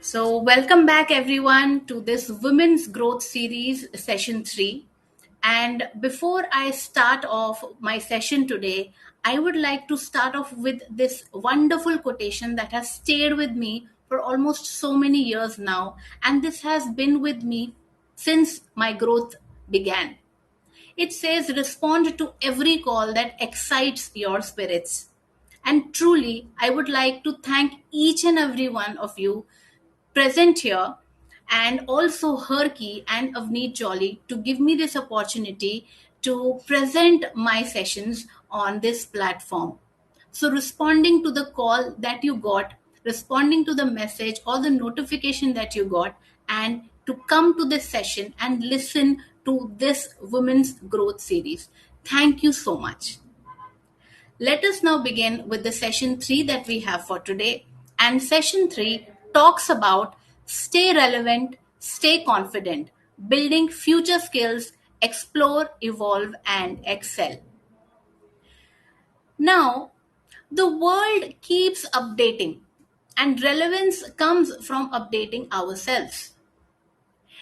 Welcome back everyone to this Women's Growth Series, session 3. And before I start off my session today, I would like to start off with this wonderful quotation that has stayed with me for almost so many years now. And this has been with me since my growth began. It says, respond to every call that excites your spirits. And truly, I would like to thank each and every one of you present here, and also Herky and Avneet Jolly to give me this opportunity to present my sessions on this platform. So, responding to the call that you got, responding to the message or the notification that you got, and to come to this session and listen to this Women's Growth Series. Thank you so much. Let us now begin with the session 3 that we have for today. And session 3 talks about stay relevant, stay confident, building future skills, explore, evolve, and excel. Now, the world keeps updating, and relevance comes from updating ourselves.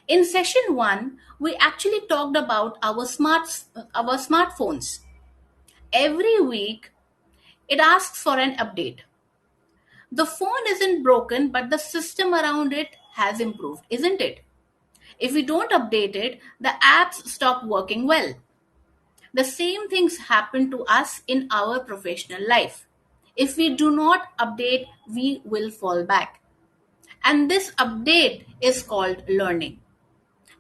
In session 1, we actually talked about our smartphones. Every week, it asks for an update. The phone isn't broken, but the system around it has improved, isn't it? If we don't update it, the apps stop working well. The same things happen to us in our professional life. If we do not update, we will fall back. And this update is called learning.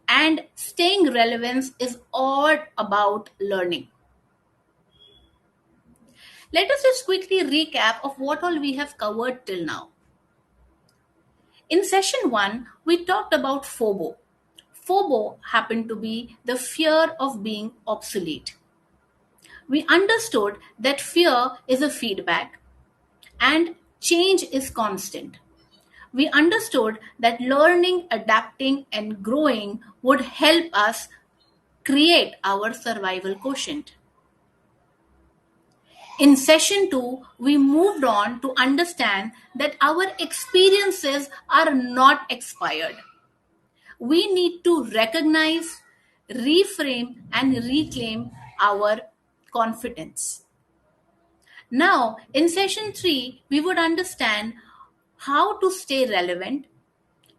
And staying relevant is all about learning. Let us just quickly recap of what all we have covered till now. In session 1, we talked about FOBO. FOBO happened to be the fear of being obsolete. We understood that fear is a feedback and change is constant. We understood that learning, adapting, and growing would help us create our survival quotient. In session 2, we moved on to understand that our experiences are not expired. We need to recognize, reframe, and reclaim our confidence. Now, in session 3, we would understand how to stay relevant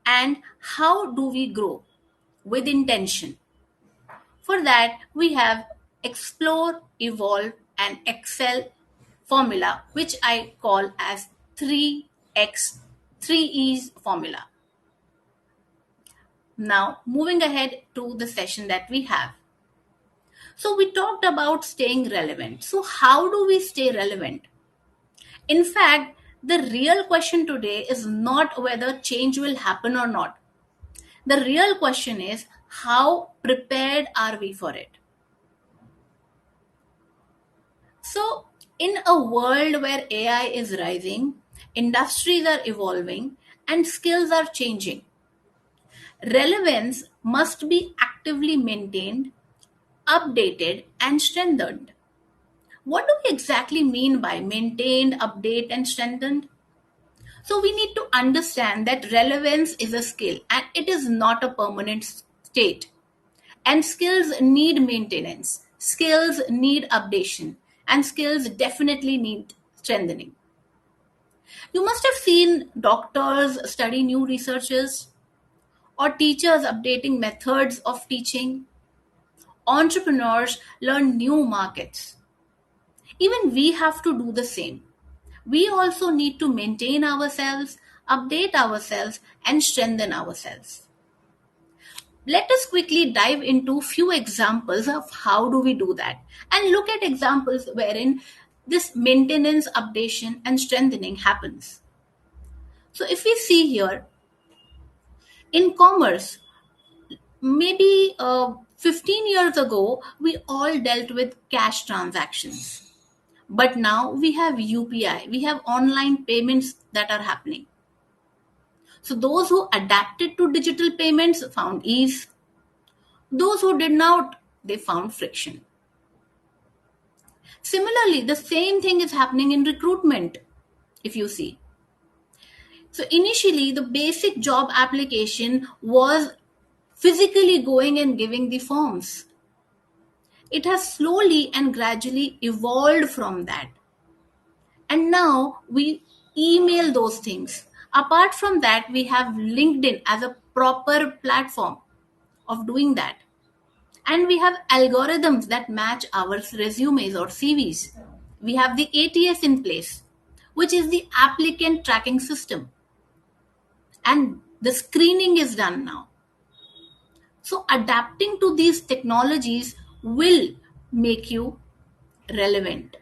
and how do we grow with intention. For that, we have explore, evolve, and excel formula, which I call as 3X, 3E's formula. Now, moving ahead to the session that we have. So, we talked about staying relevant. So, how do we stay relevant? In fact, the real question today is not whether change will happen or not. The real question is how prepared are we for it? So, in a world where AI is rising, industries are evolving, and skills are changing, relevance must be actively maintained, updated, and strengthened. What do we exactly mean by maintained, update, and strengthened? So we need to understand that relevance is a skill and it is not a permanent state. And skills need maintenance, skills need updation, and skills definitely need strengthening. You must have seen doctors study new researches or teachers updating methods of teaching. Entrepreneurs learn new markets. Even we have to do the same. We also need to maintain ourselves, update ourselves, and strengthen ourselves. Let us quickly dive into few examples of how do we do that and look at examples wherein this maintenance, updation, and strengthening happens. So if we see here in commerce, maybe 15 years ago, we all dealt with cash transactions. But now we have UPI, we have online payments that are happening. So those who adapted to digital payments found ease. Those who did not, they found friction. Similarly, the same thing is happening in recruitment, if you see. So initially, the basic job application was physically going and giving the forms. It has slowly and gradually evolved from that. And now we email those things. Apart from that, we have LinkedIn as a proper platform of doing that. And we have algorithms that match our resumes or CVs. We have the ATS in place, which is the applicant tracking system. And the screening is done now. So, adapting to these technologies will make you relevant.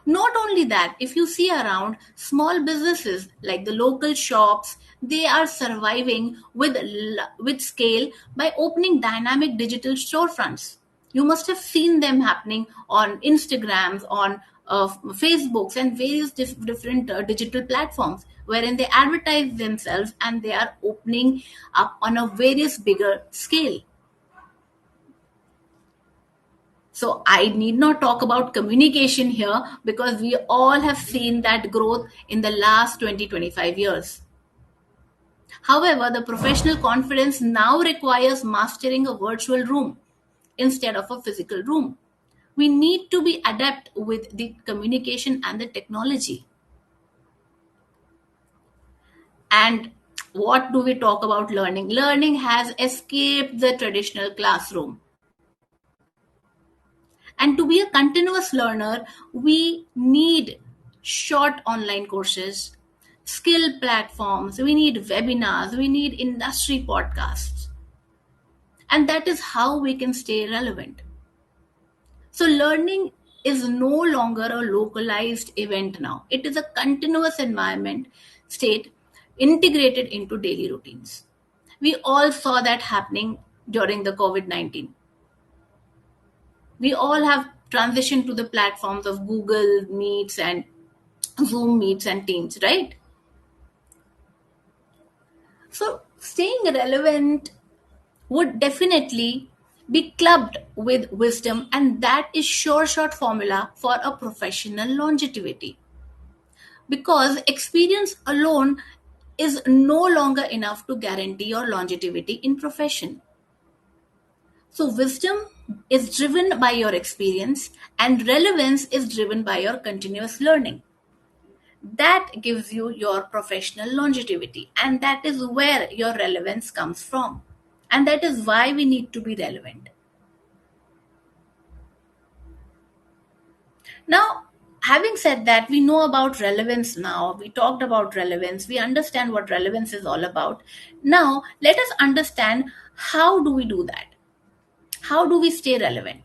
Not only that, if you see around small businesses like the local shops, they are surviving with scale by opening dynamic digital storefronts. You must have seen them happening on Instagrams, on Facebooks, and various different digital platforms wherein they advertise themselves and they are opening up on a various bigger scale. So I need not talk about communication here because we all have seen that growth in the last 20-25 years. However, the professional confidence now requires mastering a virtual room instead of a physical room. We need to be adept with the communication and the technology. And what do we talk about learning? Learning has escaped the traditional classroom. And to be a continuous learner, we need short online courses, skill platforms, we need webinars, we need industry podcasts. And that is how we can stay relevant. So, learning is no longer a localized event now, it is a continuous environment state integrated into daily routines. We all saw that happening during the COVID 19. We all have transitioned to the platforms of Google Meets and Zoom Meets and Teams, right? So staying relevant would definitely be clubbed with wisdom, and that is sure short formula for a professional longevity. Because experience alone is no longer enough to guarantee your longevity in profession. So wisdom is driven by your experience and relevance is driven by your continuous learning. That gives you your professional longevity, and that is where your relevance comes from. And that is why we need to be relevant. Now, having said that, we know about relevance now. We talked about relevance. We understand what relevance is all about. Now, let us understand how do we do that? How do we stay relevant?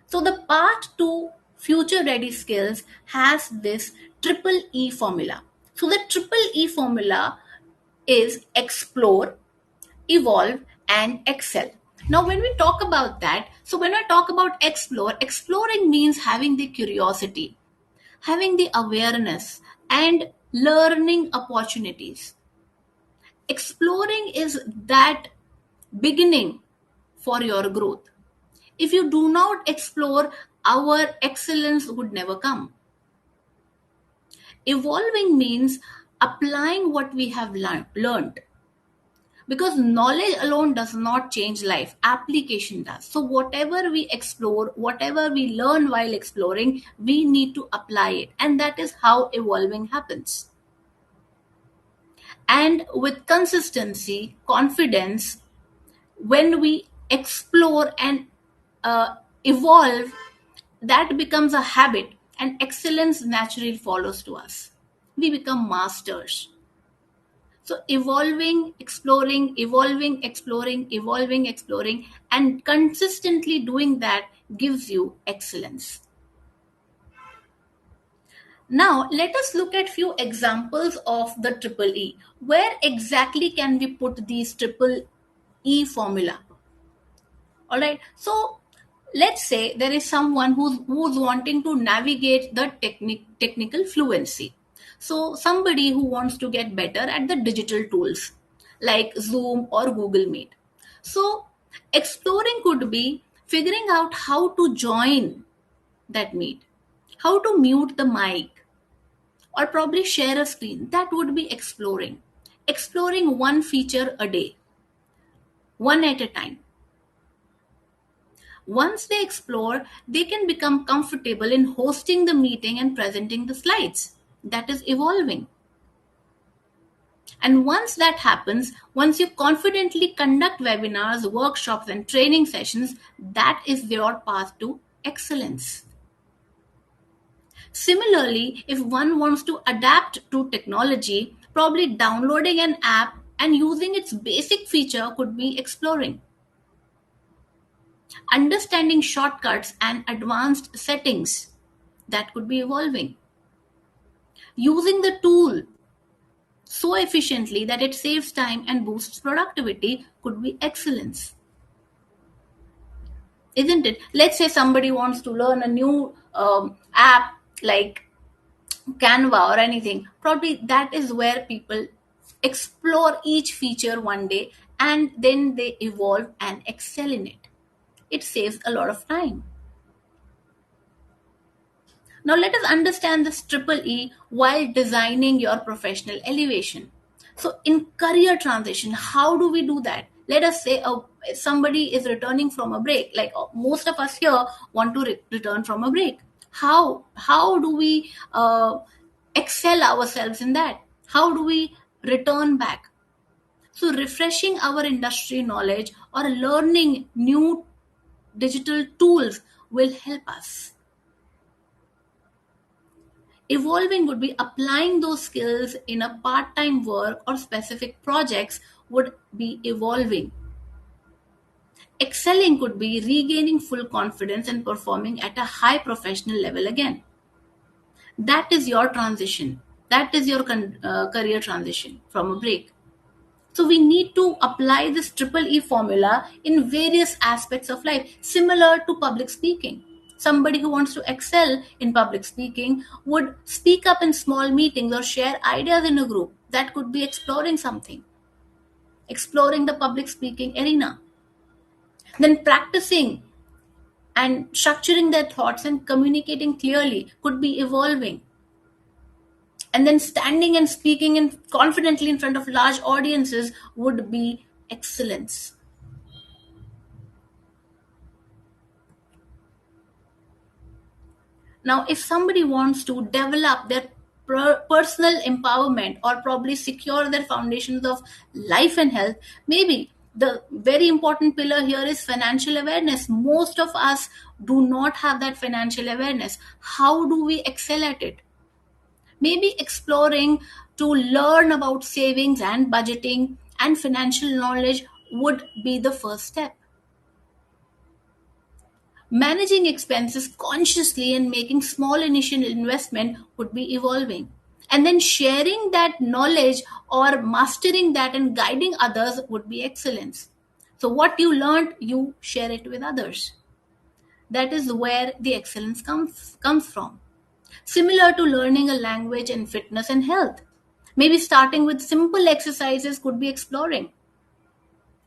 So, the path to future ready skills has this triple E formula. So, the triple E formula is explore, evolve, and excel. Now, when we talk about that, so when I talk about explore, exploring means having the curiosity, having the awareness, and learning opportunities. Exploring is that beginning for your growth. If you do not explore, our excellence would never come. Evolving means applying what we have learned, because knowledge alone does not change life, application does. So whatever we explore, whatever we learn while exploring, we need to apply it, and that is how evolving happens. And with consistency, confidence, when we explore and evolve, that becomes a habit and excellence naturally follows to us. We become masters. So evolving, exploring, evolving, exploring, evolving, exploring, and consistently doing that gives you excellence. Now let us look at few examples of the triple E. Where exactly can we put these triple E formula? All right. So let's say there is someone who's wanting to navigate the technical fluency. So somebody who wants to get better at the digital tools like Zoom or Google Meet. So exploring could be figuring out how to join that meet, how to mute the mic, or probably share a screen. That would be exploring one feature a day, one at a time. Once they explore, they can become comfortable in hosting the meeting and presenting the slides. That is evolving. And once that happens, once you confidently conduct webinars, workshops, and training sessions, that is your path to excellence. Similarly, if one wants to adapt to technology, probably downloading an app and using its basic feature could be exploring. Understanding shortcuts and advanced settings, that could be evolving. Using the tool so efficiently that it saves time and boosts productivity could be excellence. Isn't it? Let's say somebody wants to learn a new app like Canva or anything. Probably that is where people explore each feature one day and then they evolve and excel in it. It saves a lot of time. Now let us understand this triple E while designing your professional elevation. So in career transition, how do we do that? Let us say somebody is returning from a break. Like most of us here want to return from a break. How do we excel ourselves in that? How do we return back? So refreshing our industry knowledge or learning new digital tools will help us. Evolving would be applying those skills in a part time work or specific projects, would be evolving. Excelling could be regaining full confidence and performing at a high professional level again. That is your transition. That is your career transition from a break. So we need to apply this triple E formula in various aspects of life, similar to public speaking. Somebody who wants to excel in public speaking would speak up in small meetings or share ideas in a group. That could be exploring something, exploring the public speaking arena. Then practicing and structuring their thoughts and communicating clearly could be evolving. And then standing and speaking confidently in front of large audiences would be excellence. Now, if somebody wants to develop their personal empowerment or probably secure their foundations of life and health, maybe the very important pillar here is financial awareness. Most of us do not have that financial awareness. How do we excel at it? Maybe exploring to learn about savings and budgeting and financial knowledge would be the first step. Managing expenses consciously and making small initial investment would be evolving. And then sharing that knowledge or mastering that and guiding others would be excellence. So what you learned, you share it with others. That is where the excellence comes from. Similar to learning a language and fitness and health. Maybe starting with simple exercises could be exploring.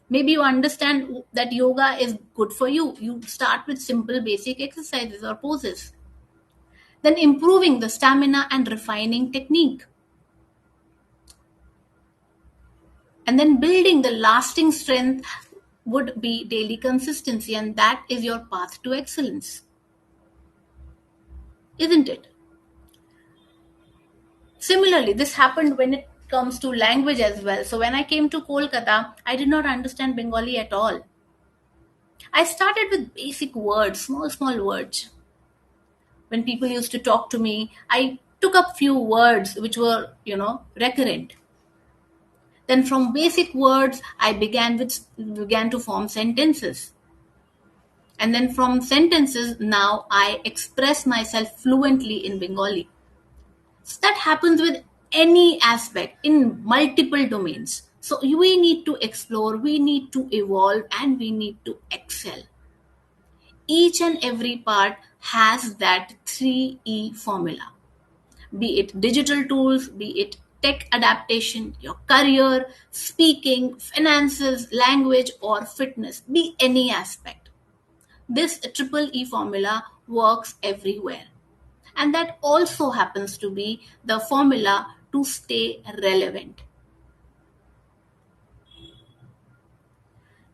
Maybe you understand that yoga is good for you. You start with simple basic exercises or poses. Then improving the stamina and refining technique. And then building the lasting strength would be daily consistency, and that is your path to excellence. Isn't it? Similarly, this happened when it comes to language as well. So when I came to Kolkata, I did not understand Bengali at all. I started with basic words, small words. When people used to talk to me, I took up few words which were, recurrent. Then from basic words, I began to form sentences. And then from sentences, now I express myself fluently in Bengali. So that happens with any aspect in multiple domains. So we need to explore, we need to evolve, and we need to excel. Each and every part has that 3E formula, be it digital tools, be it tech adaptation, your career, speaking, finances, language, or fitness, be any aspect. This triple E formula works everywhere. And that also happens to be the formula to stay relevant.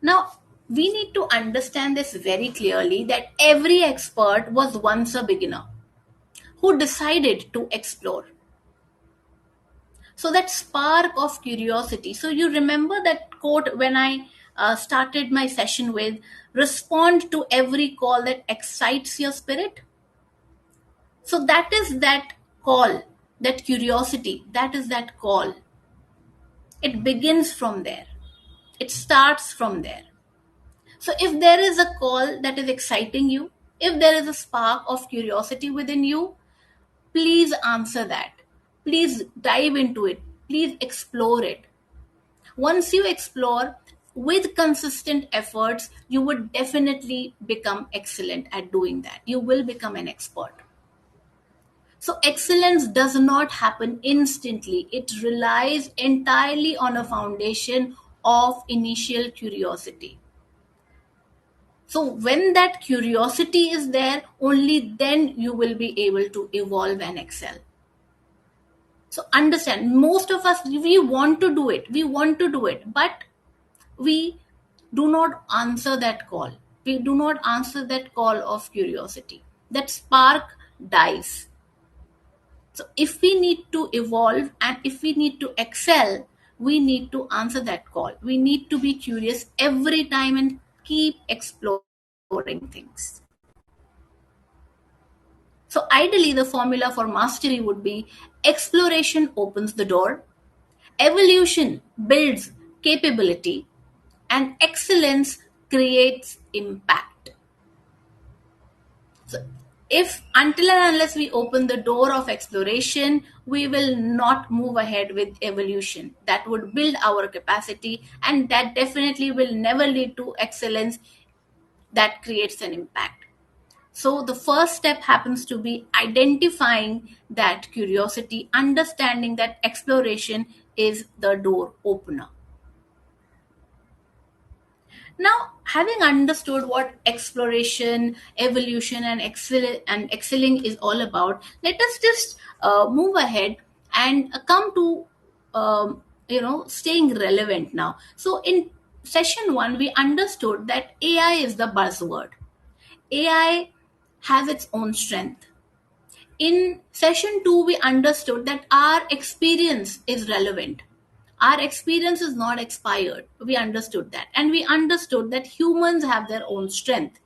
Now, we need to understand this very clearly that every expert was once a beginner who decided to explore. So, that spark of curiosity. So, you remember that quote when I started my session with respond to every call that excites your spirit? So, that is that call, that curiosity, that is that call. It begins from there, it starts from there. So, if there is a call that is exciting you, if there is a spark of curiosity within you, please answer that. Please dive into it. Please explore it. Once you explore with consistent efforts, you would definitely become excellent at doing that. You will become an expert. So, excellence does not happen instantly, it relies entirely on a foundation of initial curiosity. So, when that curiosity is there, only then you will be able to evolve and excel. So, understand, most of us, we want to do it, but we do not answer that call. We do not answer that call of curiosity. That spark dies. So, if we need to evolve and if we need to excel, we need to answer that call. We need to be curious every time and keep exploring things. So, ideally, the formula for mastery would be exploration opens the door, evolution builds capability, and excellence creates impact. So, if until and unless we open the door of exploration, we will not move ahead with evolution. That would build our capacity, and that definitely will never lead to excellence that creates an impact. So, the first step happens to be identifying that curiosity, understanding that exploration is the door opener. Now, having understood what exploration, evolution, and excelling is all about, let us just move ahead and come to staying relevant now. So, in session one, we understood that AI is the buzzword. AI has its own strength. In session two, we understood that our experience is relevant. Our experience is not expired. We understood that. And we understood that humans have their own strength.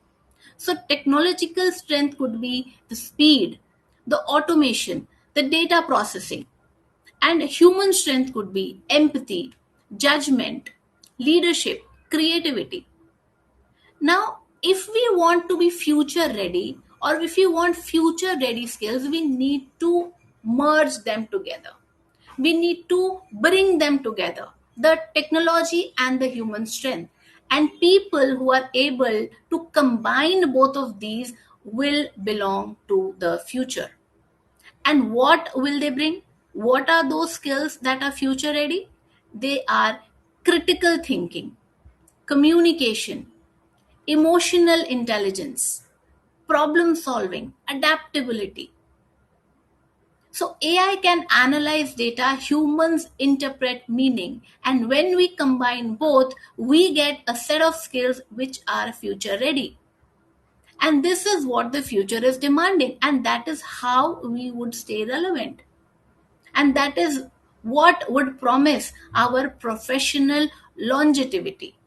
So, technological strength could be the speed, the automation, the data processing. And human strength could be empathy, judgment, leadership, creativity. Now, if we want to be future ready or if you want future ready skills, we need to merge them together. We need to bring them together, the technology and the human strength. And people who are able to combine both of these will belong to the future. And what will they bring? What are those skills that are future ready? They are critical thinking, communication, emotional intelligence, problem solving, adaptability. So, AI can analyze data, humans interpret meaning, and when we combine both, we get a set of skills which are future ready. And this is what the future is demanding, and that is how we would stay relevant. And that is what would promise our professional longevity.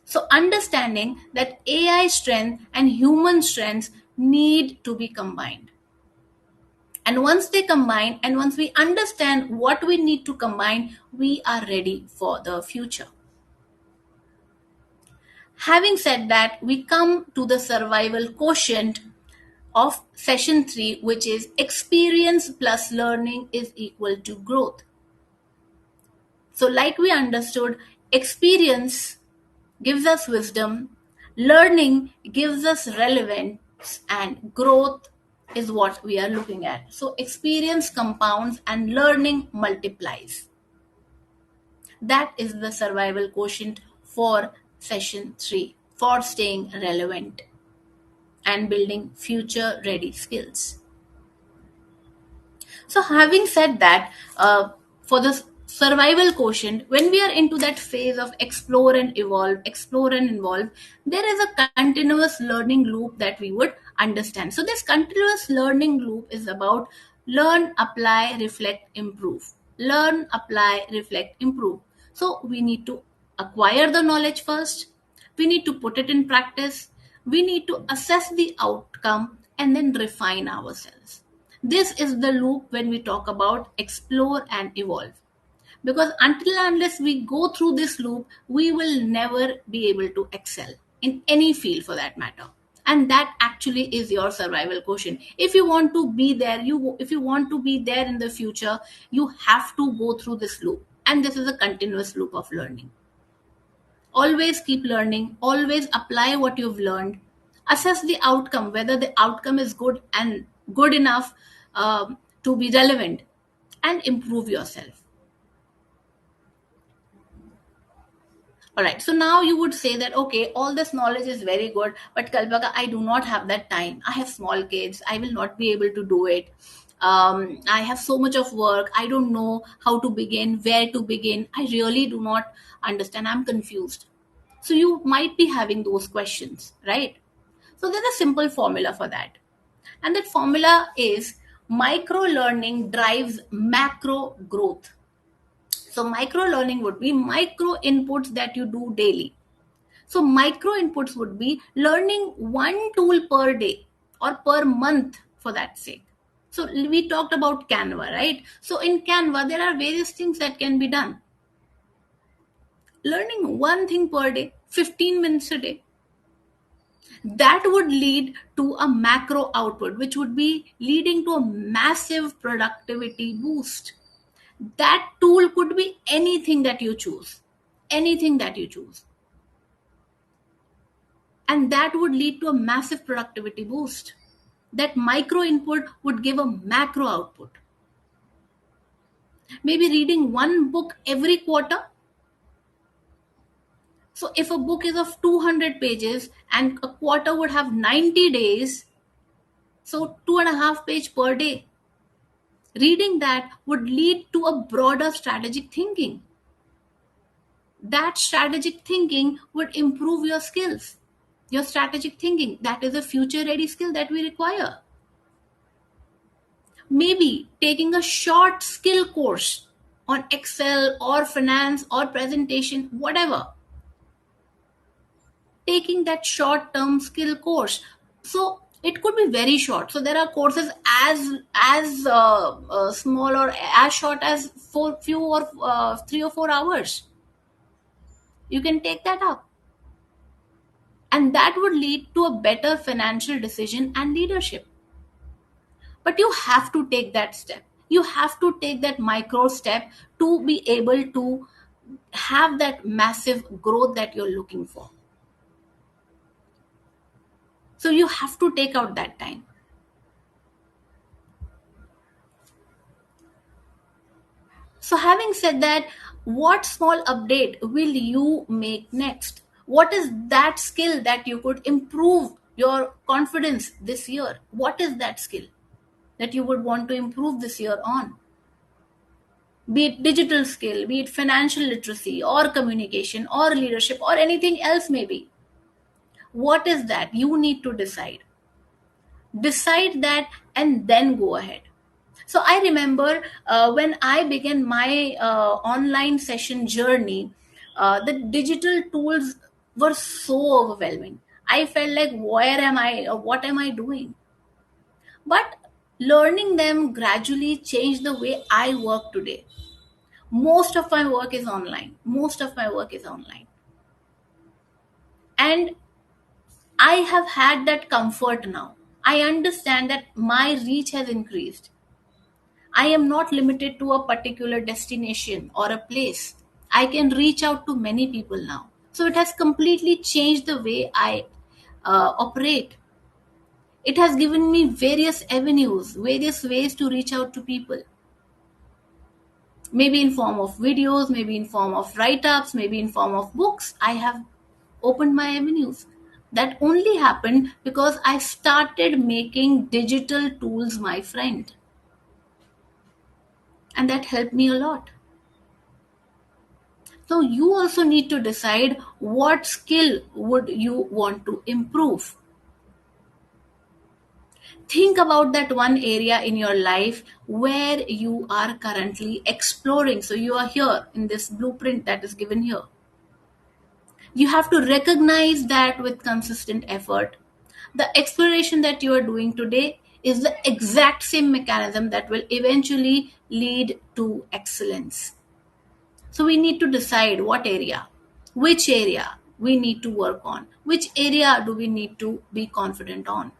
So, understanding that AI strength and human strengths need to be combined. And once they combine, and once we understand what we need to combine, we are ready for the future. Having said that, we come to the survival quotient of session 3, which is experience plus learning is equal to growth. So, like we understood, experience gives us wisdom, learning gives us relevance, and growth is what we are looking at. So, experience compounds and learning multiplies. That is the survival quotient for session 3 for staying relevant and building future ready skills. So, having said that, for the survival quotient, when we are into that phase of explore and evolve, there is a continuous learning loop that we would understand. So, this continuous learning loop is about learn, apply, reflect, improve. Learn, apply, reflect, improve. So, we need to acquire the knowledge first, we need to put it in practice, we need to assess the outcome, and then refine ourselves. This is the loop when we talk about explore and evolve. Because until and unless we go through this loop, we will never be able to excel in any field for that matter. And that actually is your survival quotient. If you want to be there, if you want to be there in the future, you have to go through this loop. And this is a continuous loop of learning. Always keep learning, always apply what you've learned, assess the outcome, whether the outcome is good and good enough to be relevant, and improve yourself. All right, so now you would say that, okay, all this knowledge is very good, but Kalpaka, I do not have that time. I have small kids, I will not be able to do it. I have so much of work, I don't know how to begin, where to begin. I really do not understand, I'm confused. So you might be having those questions, right? So there's a simple formula for that. And that formula is micro learning drives macro growth. So micro learning would be micro inputs that you do daily. So micro inputs would be learning one tool per day or per month for that sake. So we talked about Canva, right? So in Canva, there are various things that can be done. Learning one thing per day, 15 minutes a day, that would lead to a macro output, which would be leading to a massive productivity boost. That tool could be anything that you choose, anything that you choose. And that would lead to a massive productivity boost. That micro input would give a macro output. Maybe reading one book every quarter. So if a book is of 200 pages and a quarter would have 90 days, so 2.5 pages per day, reading that would lead to a broader strategic thinking. That strategic thinking would improve your skills. Your strategic thinking, that is a future ready skill that we require. Maybe taking a short skill course on Excel or finance or presentation, whatever. Taking that short term skill course. So it could be very short. So there are courses as small or as short as few or 3 or 4 hours. You can take that up, and that would lead to a better financial decision and leadership. But you have to take that step. You have to take that micro step to be able to have that massive growth that you're looking for. So you have to take out that time. So, having said that, what small update will you make next? What is that skill that you could improve your confidence this year? What is that skill that you would want to improve this year on? Be it digital skill, be it financial literacy, or communication, or leadership, or anything else, maybe. What is that? You need to decide. Decide that and then go ahead. So I remember when I began my online session journey, the digital tools were so overwhelming. I felt like, where am I? What am I doing? But learning them gradually changed the way I work today. Most of my work is online. Most of my work is online. And I have had that comfort now. I understand that my reach has increased. I am not limited to a particular destination or a place. I can reach out to many people now. So it has completely changed the way I operate. It has given me various avenues, various ways to reach out to people. Maybe in form of videos, maybe in form of write-ups, maybe in form of books. I have opened my avenues. That only happened because I started making digital tools my friend. and that helped me a lot. So you also need to decide what skill would you want to improve. Think about that one area in your life where you are currently exploring. So you are here in this blueprint that is given here. You have to recognize that with consistent effort. The exploration that you are doing today is the exact same mechanism that will eventually lead to excellence. So we need to decide which area we need to work on, which area do we need to be confident on.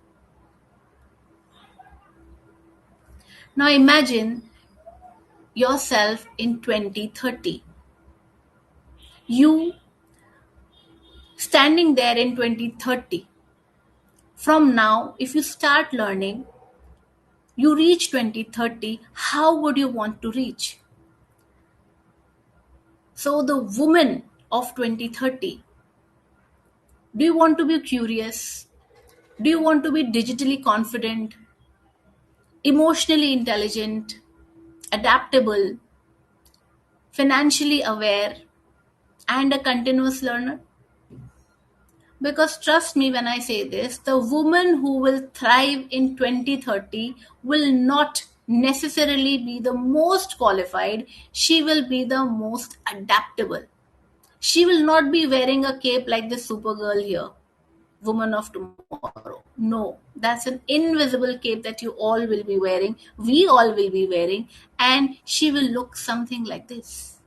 Now imagine yourself in 2030. You standing there in 2030. From now, if you start learning, you reach 2030, how would you want to reach? So, the woman of 2030, do you want to be curious? Do you want to be digitally confident, emotionally intelligent, adaptable, financially aware, and a continuous learner? Because trust me when I say this, the woman who will thrive in 2030 will not necessarily be the most qualified, she will be the most adaptable. She will not be wearing a cape like this Supergirl here, woman of tomorrow. No, that's an invisible cape that you all will be wearing, we all will be wearing, and she will look something like this.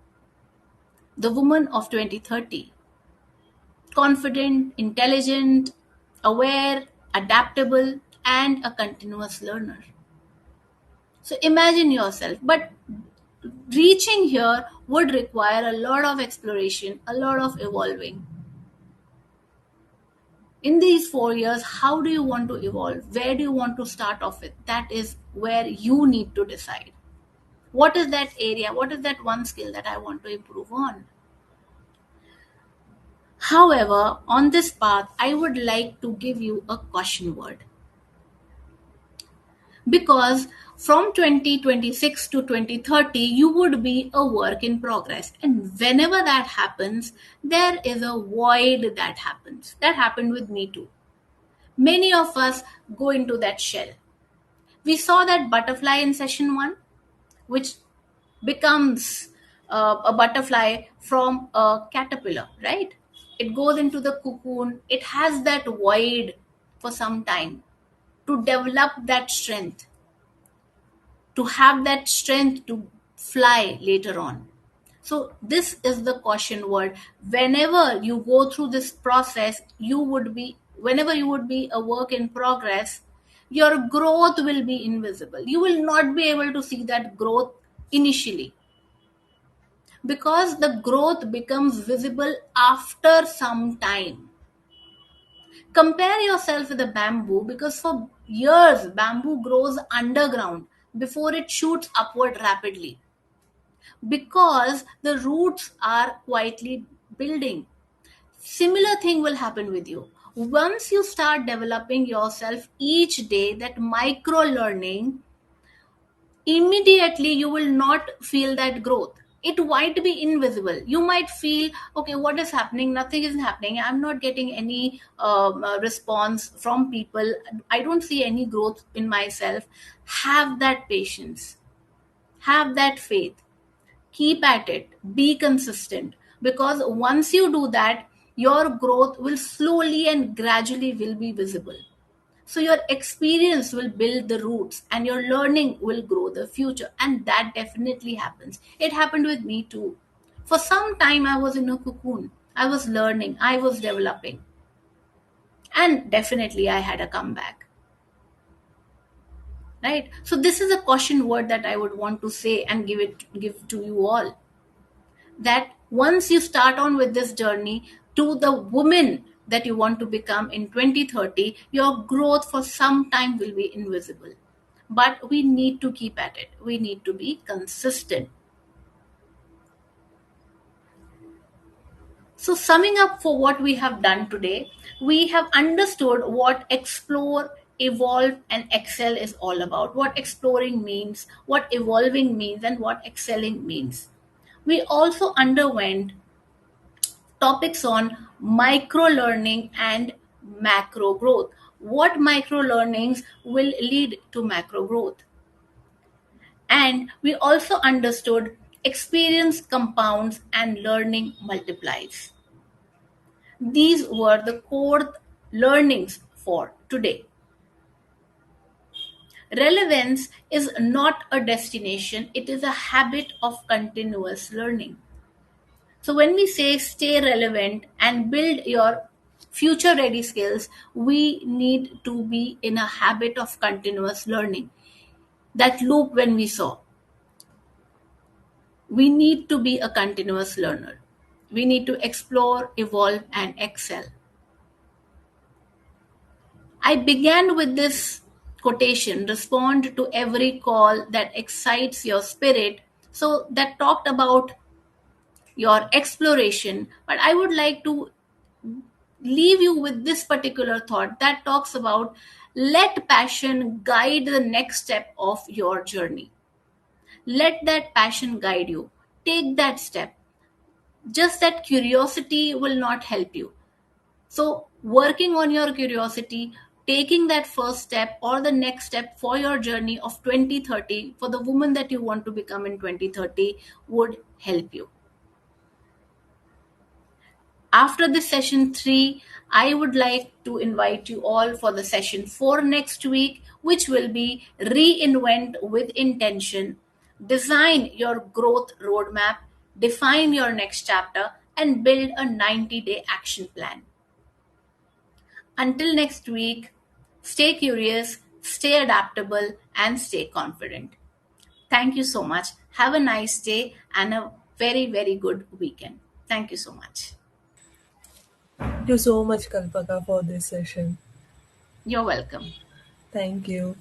The woman of 2030, confident, intelligent, aware, adaptable, and a continuous learner. So imagine yourself. But reaching here would require a lot of exploration, a lot of evolving. In these 4 years, how do you want to evolve? Where do you want to start off with? That is where you need to decide. What is that area? What is that one skill that I want to improve on? However, on this path, I would like to give you a caution word. Because from 2026 to 2030 you would be a work in progress, and whenever that happens there is a void that happened with me too. Many of us go into that shell. We saw that butterfly in session 1, which becomes a butterfly from a caterpillar, right? It goes into the cocoon, it has that void for some time to develop that strength, to have that strength to fly later on. So, this is the caution word. Whenever you go through this process, whenever you would be a work in progress, your growth will be invisible. You will not be able to see that growth initially, because the growth becomes visible after some time. Compare yourself with a bamboo, because for years bamboo grows underground before it shoots upward rapidly, because the roots are quietly building. Similar thing will happen with you. Once you start developing yourself each day, that micro learning, immediately you will not feel that growth. It might be invisible. You might feel, okay, what is happening? Nothing is happening. I'm not getting any response from people. I don't see any growth in myself. Have that patience, have that faith, keep at it, be consistent, because once you do that, your growth will slowly and gradually will be visible. So your experience will build the roots and your learning will grow the future, and that definitely happens. It happened with me too. For some time I was in a cocoon, I was learning, I was developing, and definitely I had a comeback, right? So this is a caution word that I would want to say and give to you all, that once you start on with this journey to the woman that you want to become in 2030, your growth for some time will be invisible. But we need to keep at it, we need to be consistent. So, summing up for what we have done today, we have understood what explore evolve and excel is all about, what exploring means, what evolving means, and what excelling means. We also underwent topics on micro learning and macro growth. What micro learnings will lead to macro growth? And we also understood experience compounds and learning multiplies. These were the core learnings for today. Relevance is not a destination, it is a habit of continuous learning. So, when we say stay relevant and build your future ready skills, we need to be in a habit of continuous learning. That loop, when we saw, we need to be a continuous learner. We need to explore, evolve, and excel. I began with this quotation, respond to every call that excites your spirit. So, that talked about your exploration, but I would like to leave you with this particular thought that talks about let passion guide the next step of your journey. Let that passion guide you. Take that step. Just that curiosity will not help you. So, working on your curiosity, taking that first step or the next step for your journey of 2030 for the woman that you want to become in 2030 would help you. After this session 3, I would like to invite you all for the session 4 next week, which will be reinvent with intention, design your growth roadmap, define your next chapter, and build a 90-day action plan. Until next week, stay curious, stay adaptable, and stay confident. Thank you so much. Have a nice day and a very, very good weekend. Thank you so much. Thank you so much, Kalpaka, for this session. You're welcome. Thank you.